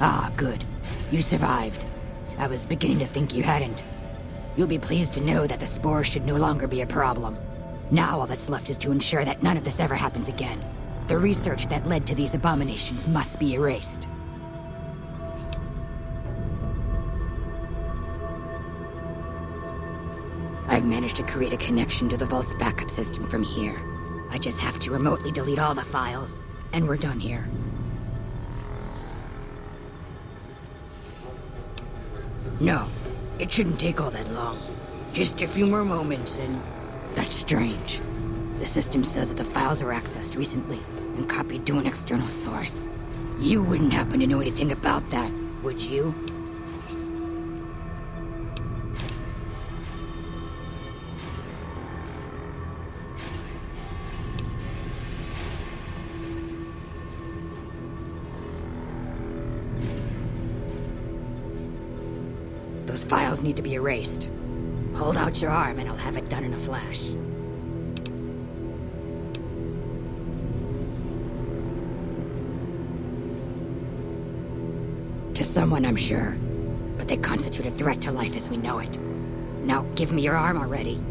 Ah, good. You survived. I was beginning to think you hadn't. You'll be pleased to know that the spores should no longer be a problem. Now all that's left is to ensure that none of this ever happens again. The research that led to these abominations must be erased. I've managed to create a connection to the Vault's backup system from here. I just have to remotely delete all the files, and we're done here. No, it shouldn't take all that long. Just a few more moments, and... That's strange. The system says that the files were accessed recently, and copied to an external source. You wouldn't happen to know anything about that, would you? Those files need to be erased. Hold out your arm and I'll have it done in a flash. To someone, I'm sure. But they constitute a threat to life as we know it. Now, give me your arm already.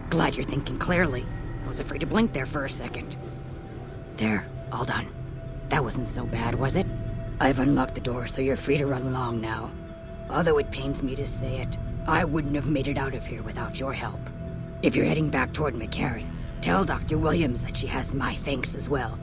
Glad you're thinking clearly. I was afraid to blink there for a second. There, all done. That wasn't so bad, was it? I've unlocked the door, so you're free to run along now. Although it pains me to say it, I wouldn't have made it out of here without your help. If you're heading back toward McCarran, tell Dr. Williams that she has my thanks as well.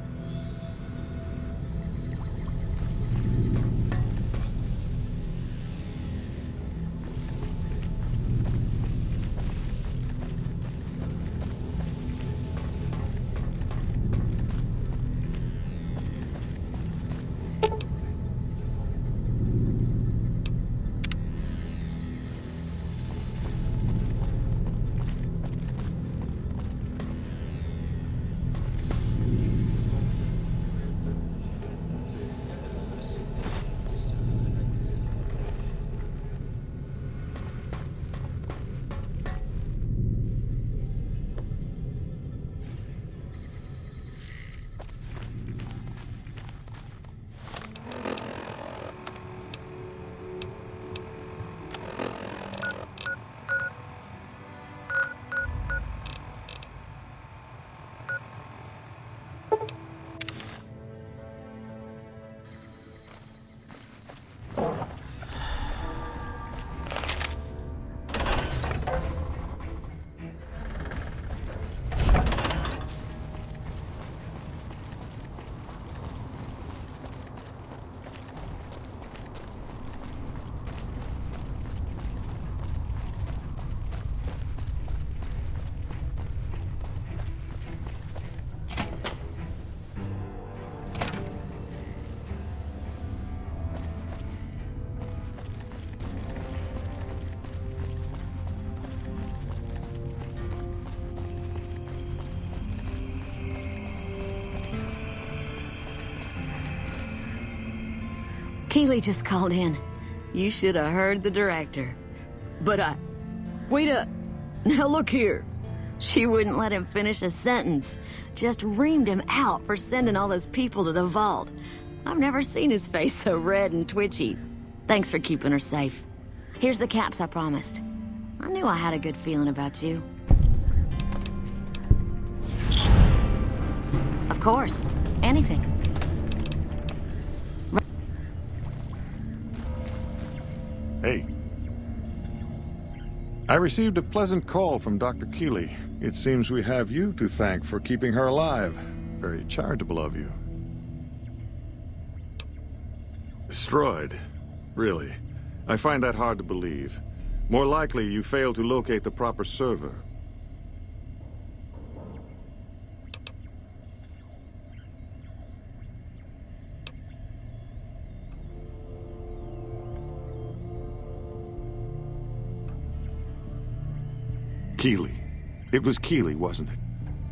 Keeley just called in. You should have heard the director. But wait up. Now look here. She wouldn't let him finish a sentence. Just reamed him out for sending all those people to the vault. I've never seen his face so red and twitchy. Thanks for keeping her safe. Here's the caps I promised. I knew I had a good feeling about you. Of course. Anything. Hey. I received a pleasant call from Dr. Keeley. It seems we have you to thank for keeping her alive. Very charitable of you. Destroyed? Really? I find that hard to believe. More likely, you failed to locate the proper server. Keeley. It was Keeley, wasn't it?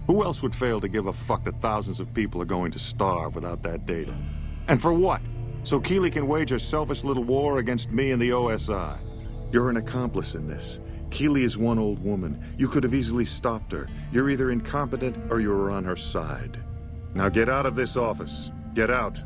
Who else would fail to give a fuck that thousands of people are going to starve without that data? And for what? So Keeley can wage a selfish little war against me and the OSI. You're an accomplice in this. Keeley is one old woman. You could have easily stopped her. You're either incompetent or you're on her side. Now get out of this office. Get out.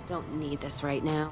Don't need this right now.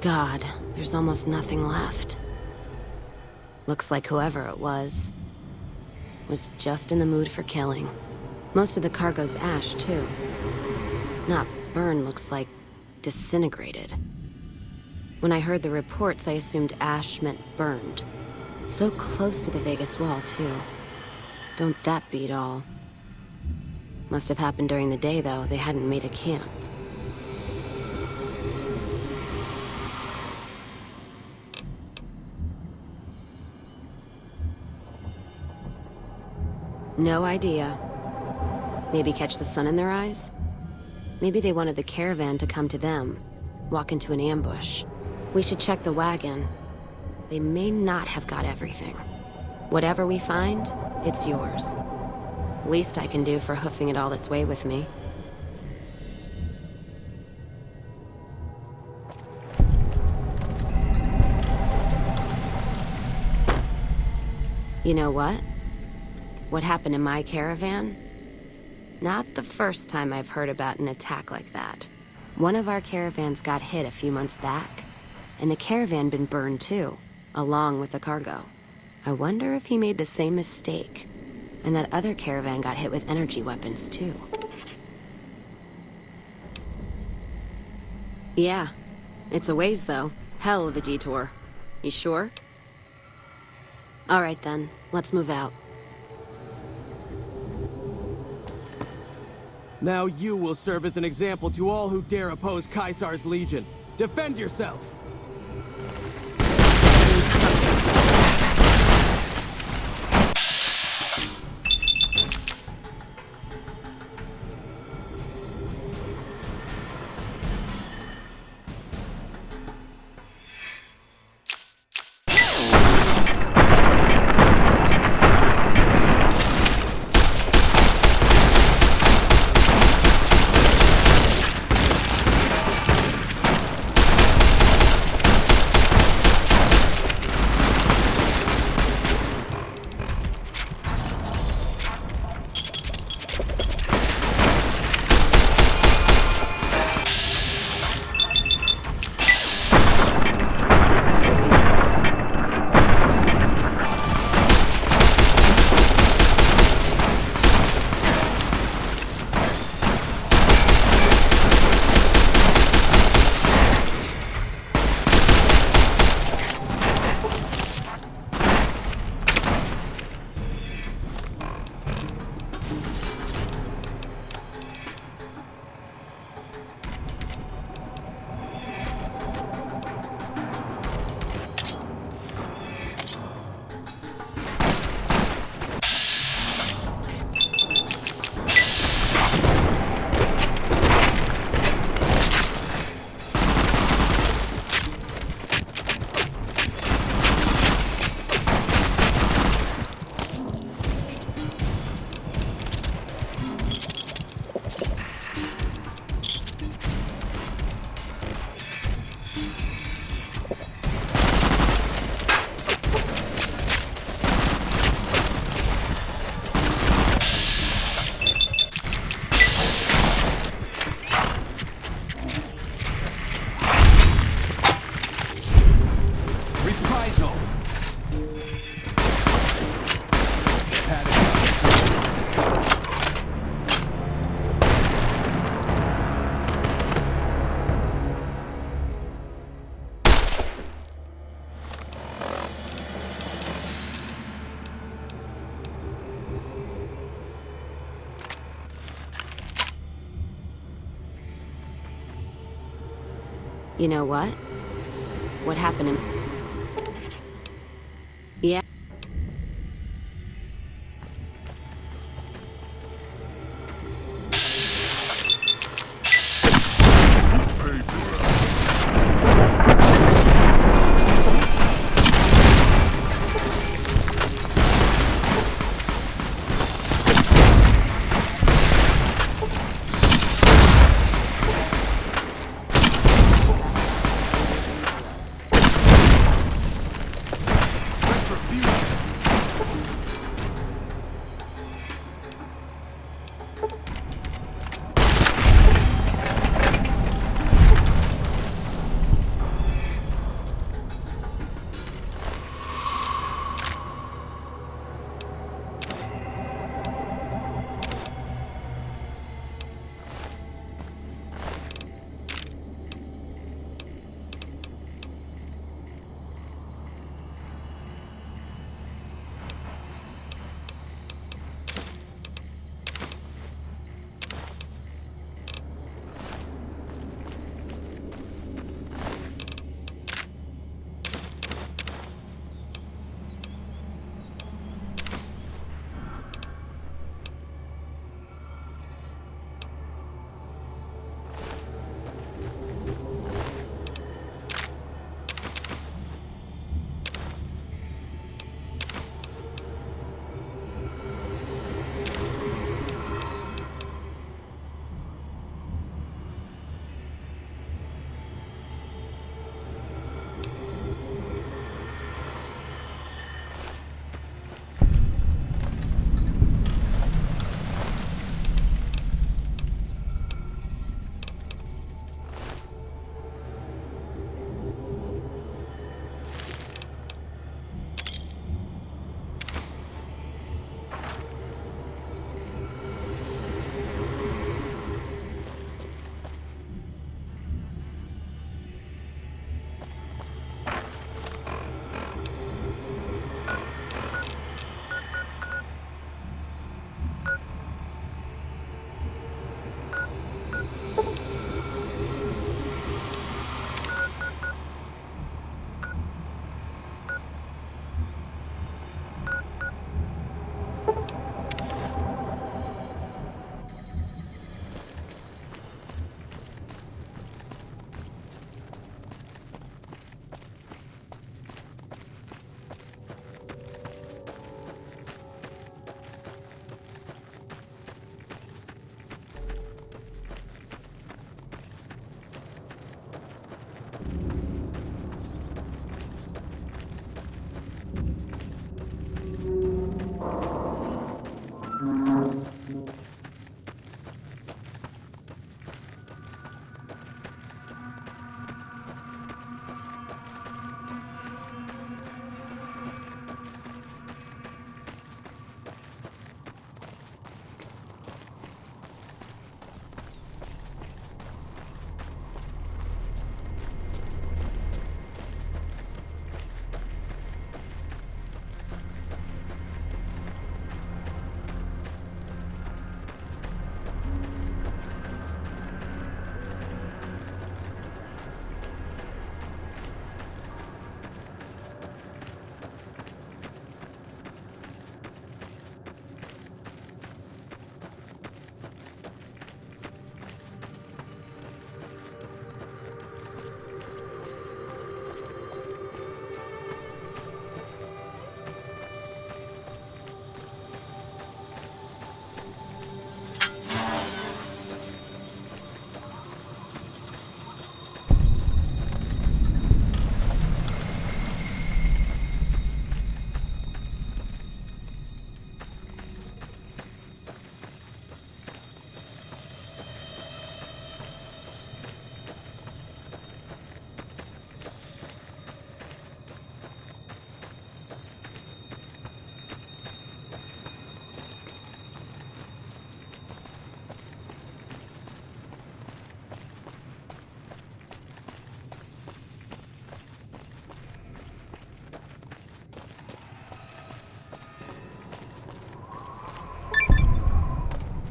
God, there's almost nothing left. Looks like whoever it was just in the mood for killing. Most of the cargo's ash, too. Not burned, looks like disintegrated. When I heard the reports, I assumed ash meant burned. So close to the Vegas wall, too. Don't that beat all? Must have happened during the day, though. They hadn't made a camp. No idea. Maybe catch the sun in their eyes? Maybe they wanted the caravan to come to them, walk into an ambush. We should check the wagon. They may not have got everything. Whatever we find, it's yours. Least I can do for hoofing it all this way with me. You know what? What happened in my caravan? Not the first time I've heard about an attack like that. One of our caravans got hit a few months back, and the caravan been burned too, along with the cargo. I wonder if he made the same mistake, and that other caravan got hit with energy weapons too. Yeah, it's a ways though. Hell of a detour. You sure? All right then, let's move out. Now you will serve as an example to all who dare oppose Caesar's legion. Defend yourself! You know what? What happened in... Yeah.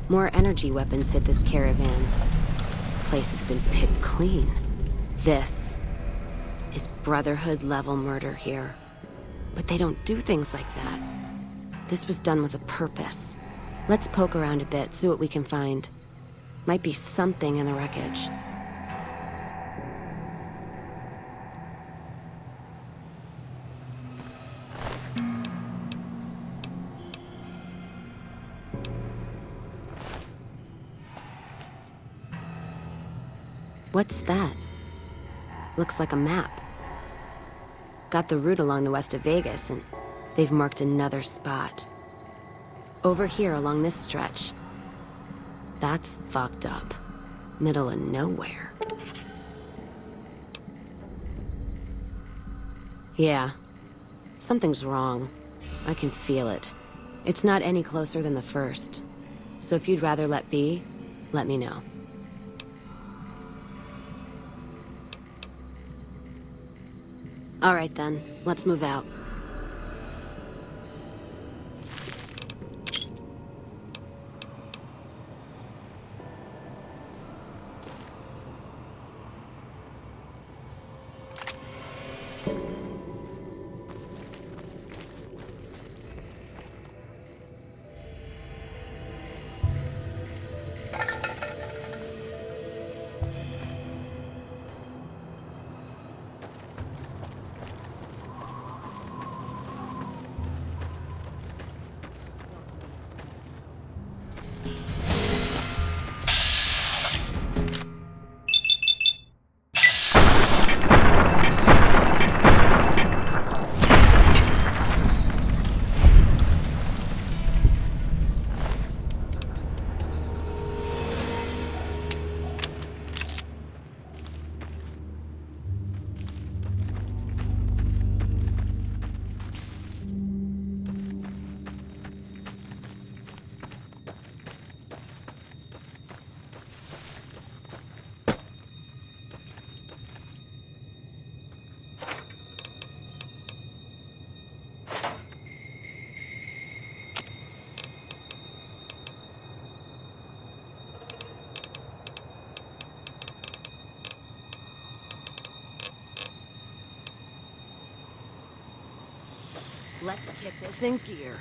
More energy weapons hit this caravan. Place has been picked clean. This is Brotherhood-level murder here. But they don't do things like that. This was done with a purpose. Let's poke around a bit, see what we can find. Might be something in the wreckage. What's that? Looks like a map. Got the route along the west of Vegas, and they've marked another spot. Over here along this stretch. That's fucked up. Middle of nowhere. Yeah. Something's wrong. I can feel it. It's not any closer than the first. So if you'd rather let be, let me know. All right then, let's move out. Let's kick this in gear.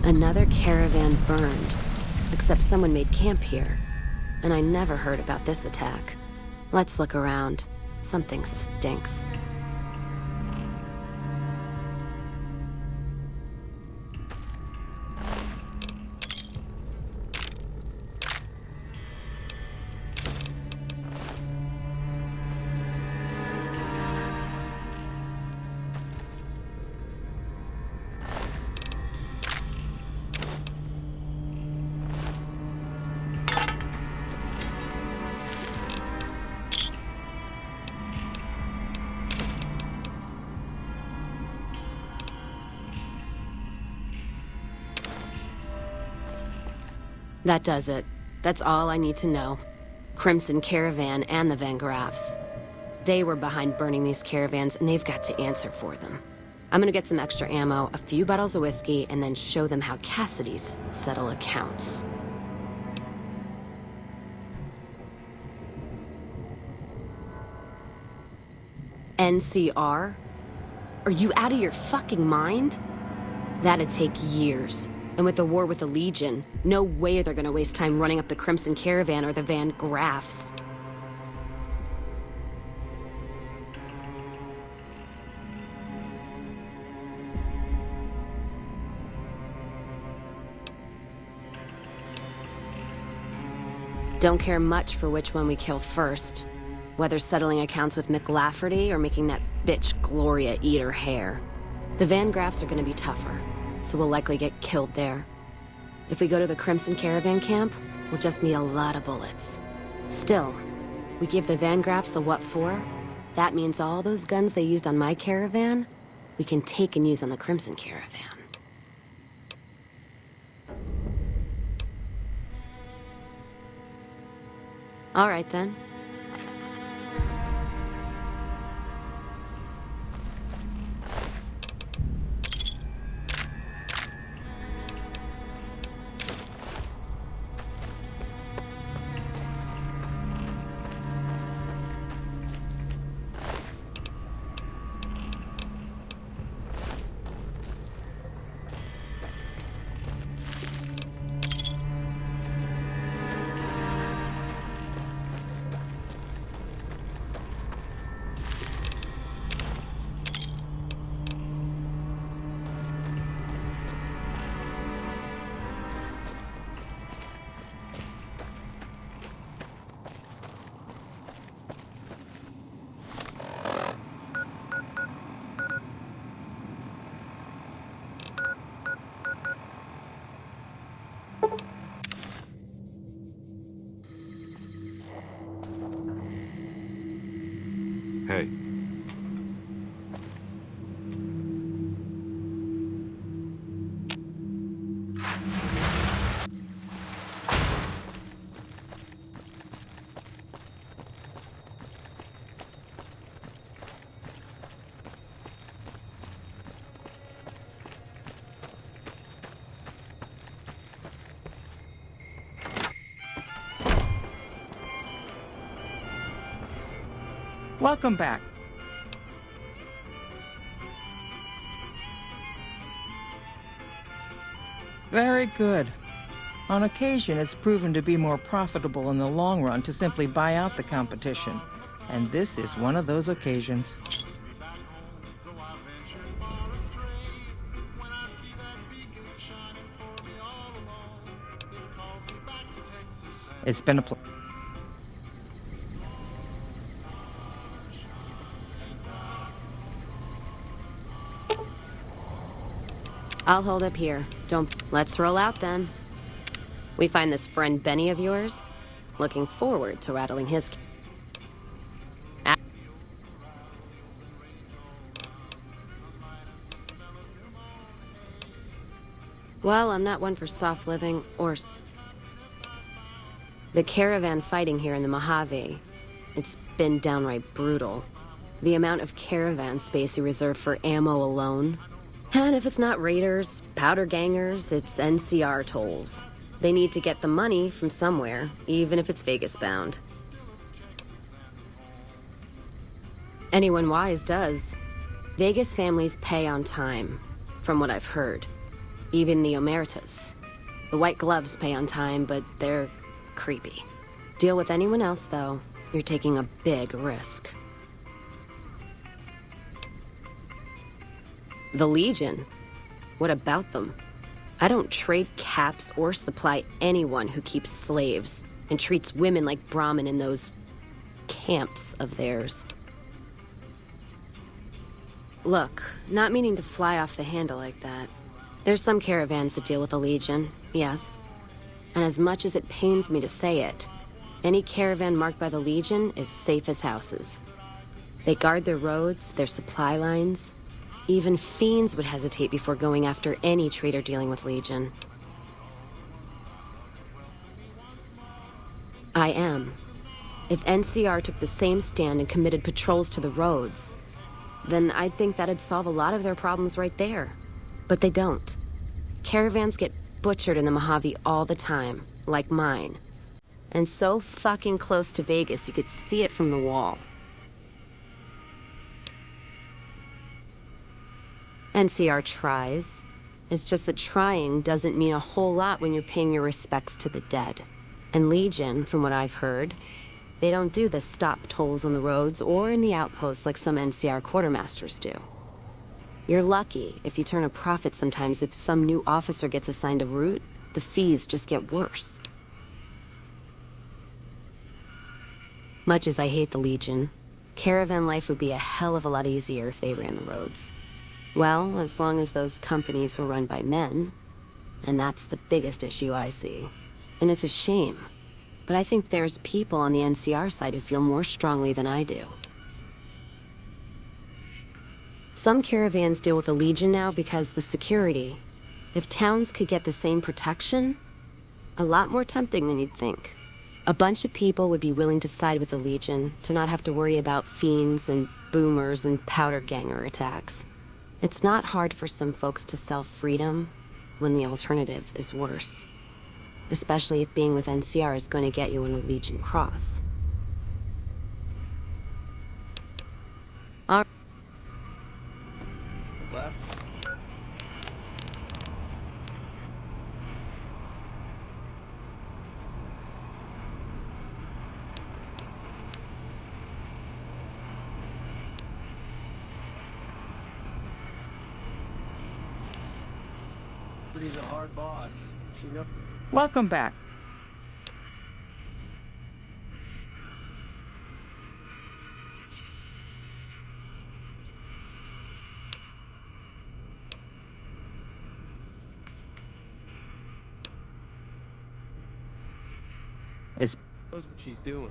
Another caravan burned, except someone made camp here. And I never heard about this attack. Let's look around. Something stinks. That does it. That's all I need to know. Crimson Caravan and the Van Graffs. They were behind burning these caravans, and they've got to answer for them. I'm gonna get some extra ammo, a few bottles of whiskey, and then show them how Cassidy's settle accounts. NCR? Are you out of your fucking mind? That'd take years. And with the war with the Legion, no way they're gonna waste time running up the Crimson Caravan or the Van Graffs. Don't care much for which one we kill first. Whether settling accounts with McLafferty or making that bitch Gloria eat her hair. The Van Graffs are gonna be tougher, so we'll likely get killed there. If we go to the Crimson Caravan camp, we'll just need a lot of bullets. Still, we give the Van Graffs the what for? That means all those guns they used on my caravan, we can take and use on the Crimson Caravan. All right then. Hey. Welcome back. Very good. On occasion, it's proven to be more profitable in the long run to simply buy out the competition. And this is one of those occasions. It's been a pleasure. I'll hold up here. Let's roll out then. We find this friend Benny of yours? Looking forward to rattling his... Well, I'm not one for soft living or... The caravan fighting here in the Mojave, it's been downright brutal. The amount of caravan space you reserve for ammo alone, And if it's not raiders, powder gangers, it's NCR tolls. They need to get the money from somewhere, even if it's Vegas bound. Anyone wise does. Vegas families pay on time, from what I've heard. Even the Omertas. The white gloves pay on time, but they're creepy. Deal with anyone else, though, you're taking a big risk. The Legion? What about them? I don't trade caps or supply anyone who keeps slaves and treats women like Brahmin in those camps of theirs. Look, not meaning to fly off the handle like that. There's some caravans that deal with the Legion, yes. And as much as it pains me to say it, any caravan marked by the Legion is safe as houses. They guard their roads, their supply lines. Even fiends would hesitate before going after any trader dealing with Legion. I am. If NCR took the same stand and committed patrols to the roads, then I'd think that'd solve a lot of their problems right there. But they don't. Caravans get butchered in the Mojave all the time, like mine. And so fucking close to Vegas, you could see it from the wall. NCR tries. It's just that trying doesn't mean a whole lot when you're paying your respects to the dead. And Legion, from what I've heard, they don't do the stop tolls on the roads or in the outposts like some NCR quartermasters do. You're lucky if you turn a profit sometimes. If some new officer gets assigned a route, the fees just get worse. Much as I hate the Legion, caravan life would be a hell of a lot easier if they ran the roads. Well, as long as those companies were run by men, and that's the biggest issue I see. And it's a shame, but I think there's people on the NCR side who feel more strongly than I do. Some caravans deal with the Legion now because the security. If towns could get the same protection, a lot more tempting than you'd think. A bunch of people would be willing to side with the Legion to not have to worry about fiends and boomers and powder ganger attacks. It's not hard for some folks to sell freedom when the alternative is worse. Especially if being with NCR is going to get you on a Legion cross. All Left. But he's a hard boss. She knows. Welcome back. It's Knows what she's doing.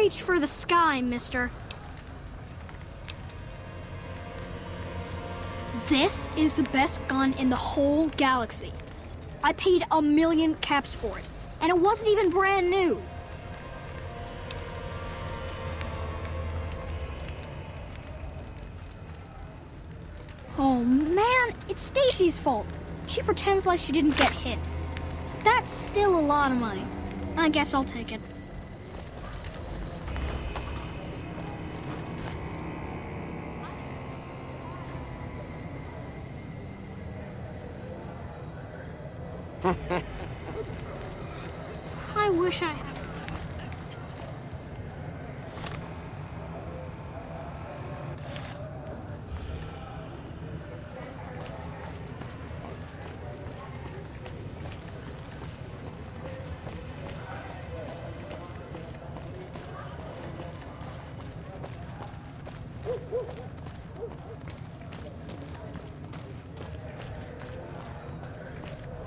reach for the sky, mister. This is the best gun in the whole galaxy. I paid 1,000,000 caps for it, and it wasn't even brand new. Oh man, it's Stacy's fault. She pretends like she didn't get hit. That's still a lot of money. I guess I'll take it. I wish I had.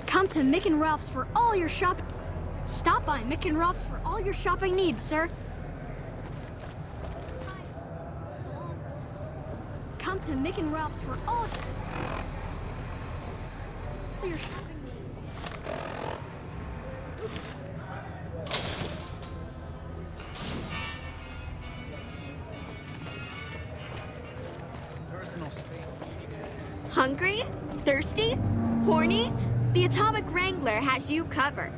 Come to Mick and Ralph's for all your shopping. Stop by Mick and Ralph's for all your shopping needs, sir. Come to Mick and Ralph's for all your shopping needs. Personal space. Hungry? Thirsty? Horny? The Atomic Wrangler has you covered.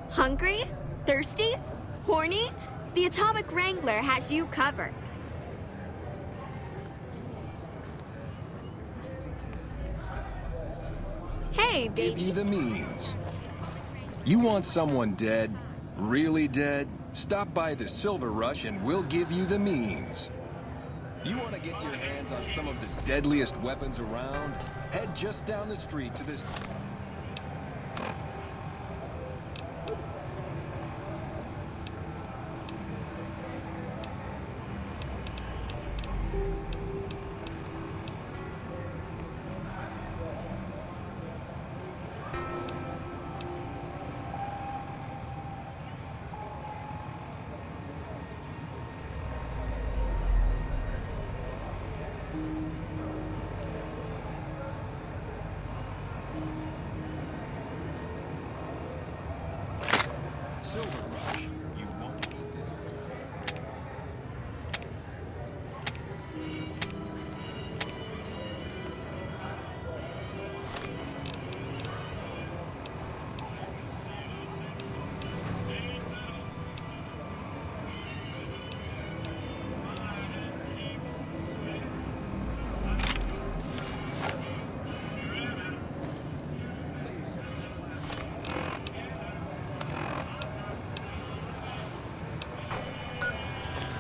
Hungry? Thirsty? Horny? The Atomic Wrangler has you covered. Hey, baby. Give you the means. You want someone dead? Really dead? Stop by the Silver Rush and we'll give you the means. You want to get your hands on some of the deadliest weapons around? Head just down the street to this... Silver Rush. You won't be disappointed.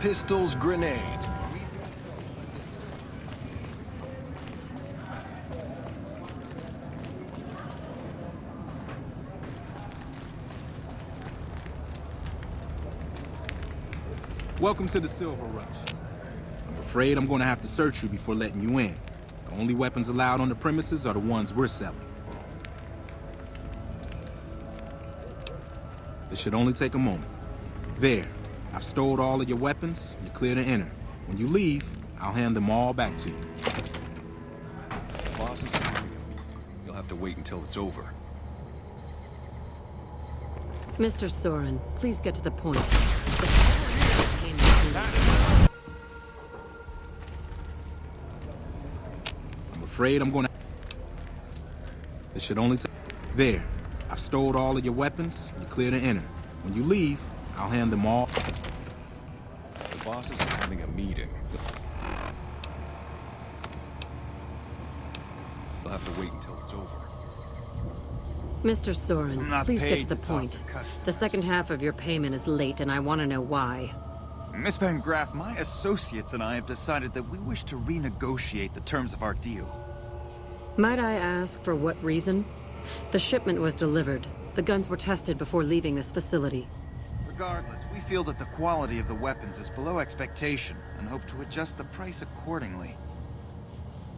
Pistols, grenades. Welcome to the Silver Rush. I'm afraid I'm going to have to search you before letting you in. The only weapons allowed on the premises are the ones we're selling. This should only take a moment. There. I've stowed all of your weapons. You're clear to enter. When you leave, I'll hand them all back to you. The boss is coming. You'll have to wait until it's over. Mr. Soren, please get to the point. I'm afraid I'm going to... This should only take... There. I've stowed all of your weapons. You're clear to enter. When you leave, I'll hand them all... The boss is having a meeting. You'll have to wait until it's over. Mr. Soren, please get to the point. customers. The second half of your payment is late, and I want to know why. Miss Van Graff, my associates and I have decided that we wish to renegotiate the terms of our deal. Might I ask for what reason? The shipment was delivered. The guns were tested before leaving this facility. Regardless, we feel that the quality of the weapons is below expectation and hope to adjust the price accordingly.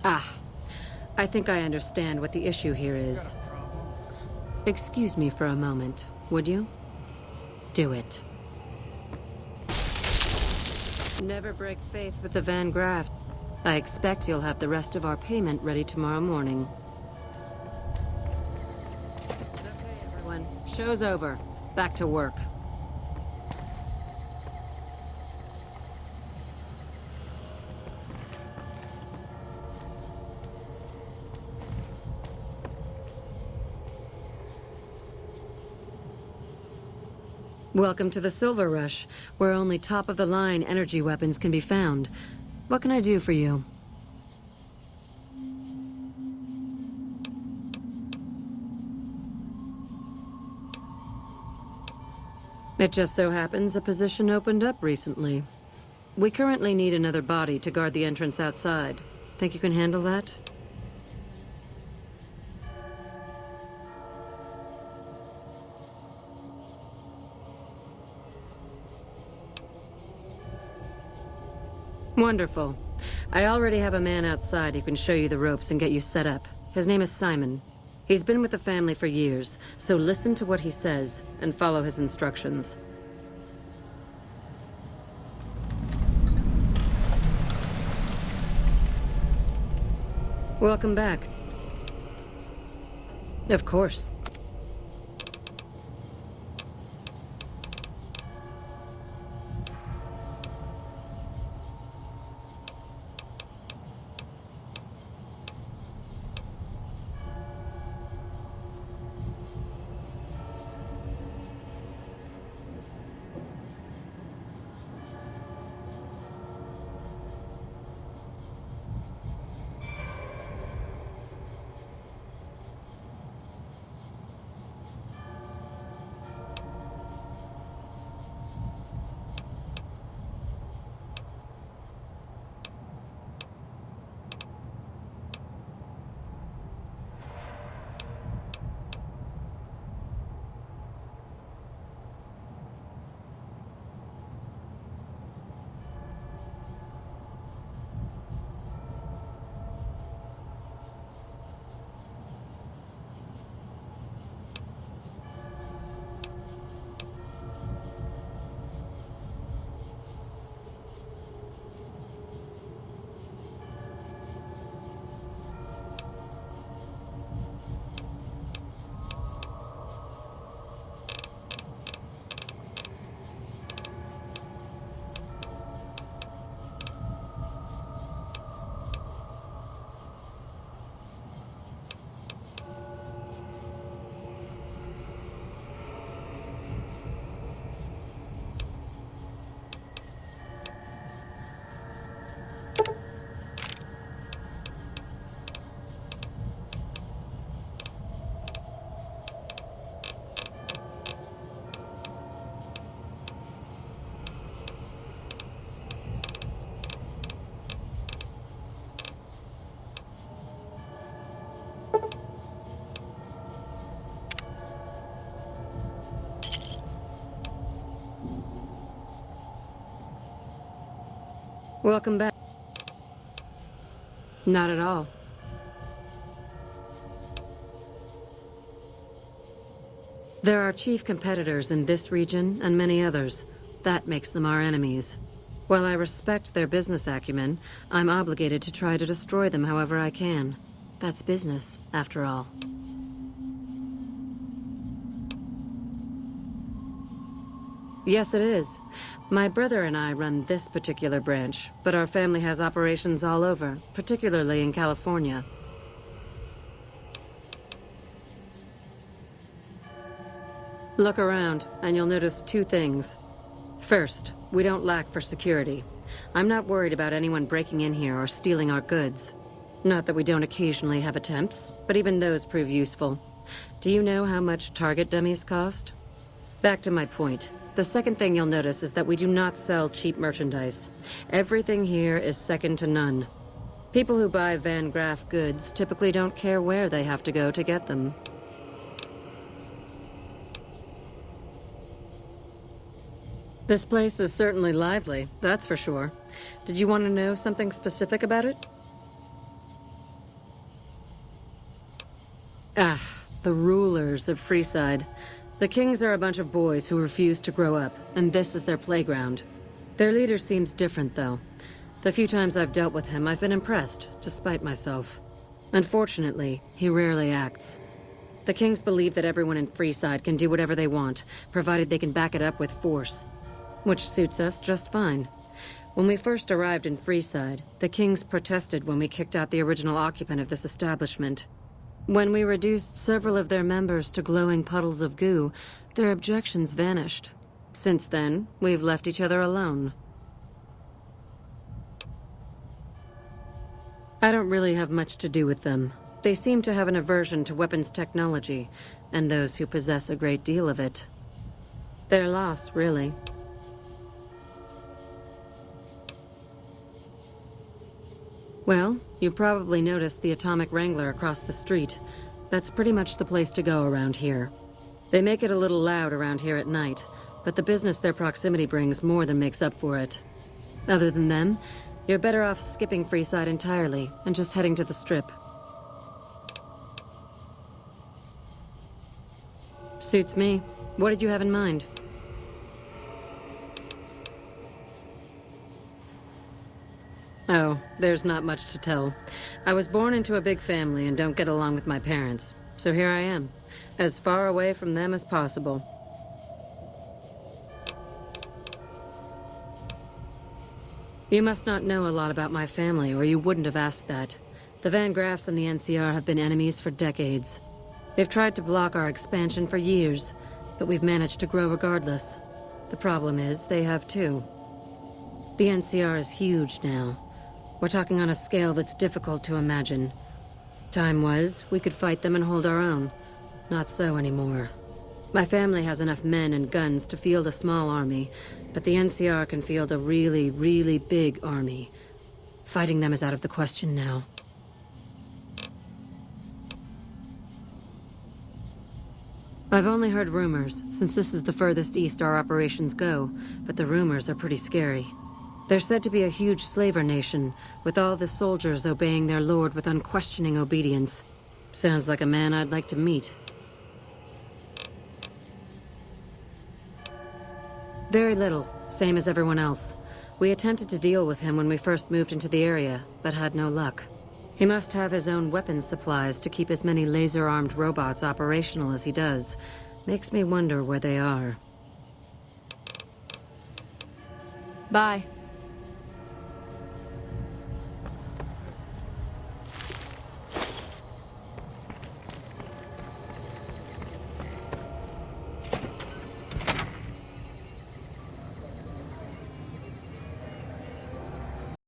Ah, I think I understand what the issue here is. Excuse me for a moment, would you? Do it. Never break faith with the Van Graft. I expect you'll have the rest of our payment ready tomorrow morning. Okay, everyone. Show's over. Back to work. Welcome to the Silver Rush, where only top-of-the-line energy weapons can be found. What can I do for you? It just so happens a position opened up recently. We currently need another body to guard the entrance outside. Think you can handle that? Wonderful. I already have a man outside who can show you the ropes and get you set up. His name is Simon. He's been with the family for years, so listen to what he says and follow his instructions. Welcome back. Of course. Welcome back. Not at all. There are chief competitors in this region and many others. That makes them our enemies. While I respect their business acumen, I'm obligated to try to destroy them however I can. That's business, after all. Yes, it is. My brother and I run this particular branch, but our family has operations all over, particularly in California. Look around, and you'll notice two things. First, we don't lack for security. I'm not worried about anyone breaking in here or stealing our goods. Not that we don't occasionally have attempts, but even those prove useful. Do you know how much target dummies cost? Back to my point. The second thing you'll notice is that we do not sell cheap merchandise. Everything here is second to none. People who buy Van Graff goods typically don't care where they have to go to get them. This place is certainly lively, that's for sure. Did you want to know something specific about it? Ah, the rulers of Freeside. The Kings are a bunch of boys who refuse to grow up, and this is their playground. Their leader seems different, though. The few times I've dealt with him, I've been impressed, despite myself. Unfortunately, he rarely acts. The Kings believe that everyone in Freeside can do whatever they want, provided they can back it up with force. Which suits us just fine. When we first arrived in Freeside, the Kings protested when we kicked out the original occupant of this establishment. When we reduced several of their members to glowing puddles of goo, their objections vanished. Since then, we've left each other alone. I don't really have much to do with them. They seem to have an aversion to weapons technology, and those who possess a great deal of it. Their loss, really. Well, you probably noticed the Atomic Wrangler across the street. That's pretty much the place to go around here. They make it a little loud around here at night, but the business their proximity brings more than makes up for it. Other than them, you're better off skipping Freeside entirely and just heading to the Strip. Suits me. What did you have in mind? Oh, there's not much to tell. I was born into a big family and don't get along with my parents. So here I am, as far away from them as possible. You must not know a lot about my family, or you wouldn't have asked that. The Van Graffs and the NCR have been enemies for decades. They've tried to block our expansion for years, but we've managed to grow regardless. The problem is, they have too. The NCR is huge now. We're talking on a scale that's difficult to imagine. Time was, we could fight them and hold our own. Not so anymore. My family has enough men and guns to field a small army, but the NCR can field a really, really big army. Fighting them is out of the question now. I've only heard rumors, since this is the furthest east our operations go, but the rumors are pretty scary. They're said to be a huge slaver nation, with all the soldiers obeying their lord with unquestioning obedience. Sounds like a man I'd like to meet. Very little, same as everyone else. We attempted to deal with him when we first moved into the area, but had no luck. He must have his own weapons supplies to keep as many laser-armed robots operational as he does. Makes me wonder where they are. Bye.